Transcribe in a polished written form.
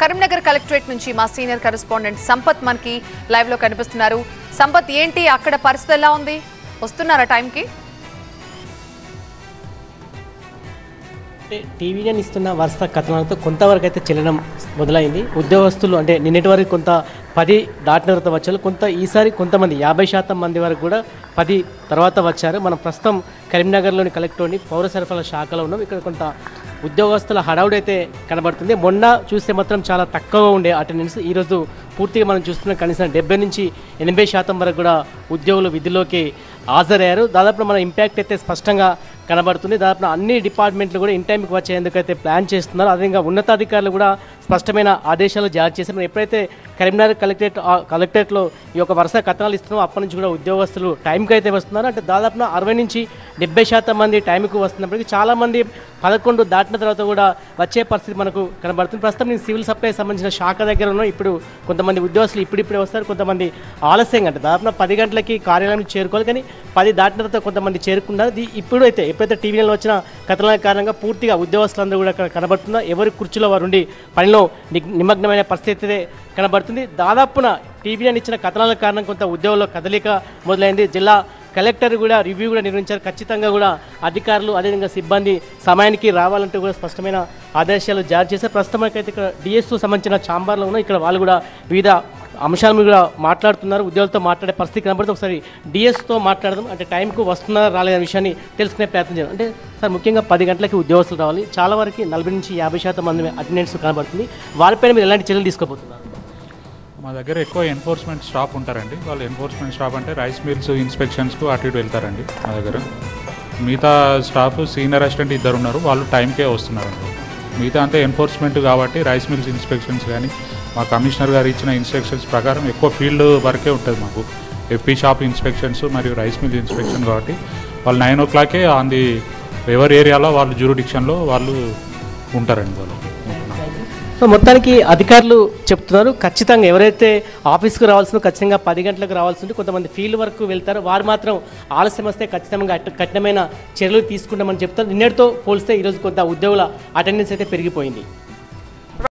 Karimnagar collectorate నుంచి మా senior correspondent Sampath మనకి లైవ్ లో కనిపిస్తున్నారు. సంపత్, ఏంటి అక్కడ పరిస్థితి ఎలా ఉంది? వస్తున్నారా టైంకి? టీవీ నైన్ ఇస్తున్న వరుస కథనాలతో కొంతవరకు అయితే చెల్లడం మొదలైంది. ఉద్యోగస్తులు అంటే నిన్నటి వరకు కొంత 10 దాటిన తర్వాత వచ్చారు, కొంత ఈసారి కొంతమంది 50% మంది వరకు కూడా 10 తర్వాత వచ్చారు. మనం ప్రస్తుతం కరీంనగర్లోని కలెక్టర్ని పౌర సరఫరాల శాఖలో ఉన్నాం. ఇక్కడ కొంత ఉద్యోగస్తుల హడావుడైతే కనబడుతుంది. మొన్న చూస్తే మాత్రం చాలా తక్కువగా ఉండే అటెండెన్స్, ఈరోజు పూర్తిగా మనం చూస్తున్నాం కనీసం 70 నుంచి 80% వరకు కూడా ఉద్యోగులు విధుల్లోకి హాజరయ్యారు. దాదాపు మన ఇంపాక్ట్ అయితే స్పష్టంగా కనబడుతుంది. దాదాపు అన్ని డిపార్ట్మెంట్లు కూడా ఇన్ టైంకి వచ్చేందుకు అయితే ప్లాన్ చేస్తున్నారు. అదేవిధంగా ఉన్నతాధికారులు కూడా స్పష్టమైన ఆదేశాలు జారీ చేశారు. ఎప్పుడైతే కరీంనగర్ కలెక్టరేట్లో ఈ యొక్క వరుస కథనాలు ఇస్తున్నామో అప్పటి నుంచి కూడా ఉద్యోగస్తులు టైంకి అయితే వస్తున్నారు. అంటే దాదాపు 60 నుంచి 70% మంది టైంకి వస్తున్నప్పటికీ చాలామంది 11 దాటిన తర్వాత కూడా వచ్చే పరిస్థితి మనకు కనబడుతుంది. ప్రస్తుతం నేను సివిల్ సప్లై సంబంధించిన శాఖ దగ్గర ఉన్నాను. ఇప్పుడు కొంతమంది ఉద్యోగస్తులు ఇప్పుడిప్పుడే వస్తారు, కొంతమంది ఆలస్యంగా, అంటే దాదాపు 10 గంటలకి కార్యాలయానికి చేరుకోవాలి, కానీ 10 దాటిన తర్వాత కొంతమంది చేరుకున్నారు. ఎప్పుడైతే టీవీలో వచ్చిన కథనాల కారణంగా పూర్తిగా ఉద్యోగస్తులందరూ కూడా కనబడుతున్నారు. ఎవరి కుర్చీలో వారు ఉండి పనిలో నిమగ్నమైన పరిస్థితి కనబడుతుంది. దాదాపున టీవీని ఇచ్చిన కథనాల కారణం కొంత ఉద్యోగుల్లో కదలిక మొదలైంది. జిల్లా కలెక్టర్ కూడా రివ్యూ కూడా నిర్వహించారు. ఖచ్చితంగా కూడా అధికారులు అదేవిధంగా సిబ్బంది సమయానికి రావాలంటూ కూడా స్పష్టమైన ఆదేశాలు జారీ చేశారు. ప్రస్తుతానికైతే ఇక్కడ డిఎస్కు సంబంధించిన ఛాంబర్లో ఉన్న ఇక్కడ వాళ్ళు కూడా వివిధ అంశాల మీద కూడా మాట్లాడుతున్నారు. ఉద్యోగులతో మాట్లాడే పరిస్థితి కనబడుతుంది. ఒకసారి డిఎస్తో మాట్లాడదాం. అంటే టైంకు వస్తున్నారా రాలేదనే విషయాన్ని తెలుసుకునే ప్రయత్నం చేయాలి. అంటే సార్, ముఖ్యంగా 10 గంటలకి ఉద్యోగస్తులు రావాలి, చాలా వరకు 40 నుంచి 50% మంది అటెండెన్స్ కనబడుతుంది. వారిపైన మీరు ఎలాంటి చర్యలు తీసుకోబోతున్నారు? మా దగ్గర ఎక్కువ ఎన్ఫోర్స్మెంట్ స్టాఫ్ ఉంటారండి. వాళ్ళు ఎన్ఫోర్స్మెంట్ స్టాఫ్ అంటే రైస్ మిల్స్ ఇన్స్పెక్షన్స్కు అటు ఇటు వెళ్తారండి. మా దగ్గర మిగతా స్టాఫ్ సీనియర్ అసిస్టెంట్ 2 ఉన్నారు, వాళ్ళు టైంకే వస్తున్నారండి. మిగతా అంతా ఎన్ఫోర్స్మెంట్ కాబట్టి రైస్ మిల్స్ ఇన్స్పెక్షన్స్ కానీ మా కమిషనర్ గారు ఇచ్చిన ఇన్స్ట్రక్షన్స్ ప్రకారం ఎక్కువ ఫీల్డ్ వర్కే ఉంటుంది మాకు. ఎఫ్పీ షాప్ ఇన్స్పెక్షన్స్ మరియు రైస్ మిల్ ఇన్స్పెక్షన్ కాబట్టి వాళ్ళు 9 o'clock ఆన్ ది ఎవరి ఏరియాలో వాళ్ళు జ్యూరిడిక్షన్లో వాళ్ళు ఉంటారండి. వాళ్ళు సో మొత్తానికి అధికారులు చెప్తున్నారు ఖచ్చితంగా ఎవరైతే ఆఫీస్కు రావాల్సిందో ఖచ్చితంగా 10 గంటలకు రావాల్సి ఉంటుంది. కొంతమంది ఫీల్డ్ వరకు వెళ్తారు, వారు మాత్రం ఆలస్యం వస్తే ఖచ్చితంగా కఠినమైన చర్యలు తీసుకుంటామని చెప్తారు. నిన్నటితో పోలిస్తే ఈరోజు కొంత ఉద్యోగుల అటెండెన్స్ అయితే పెరిగిపోయింది.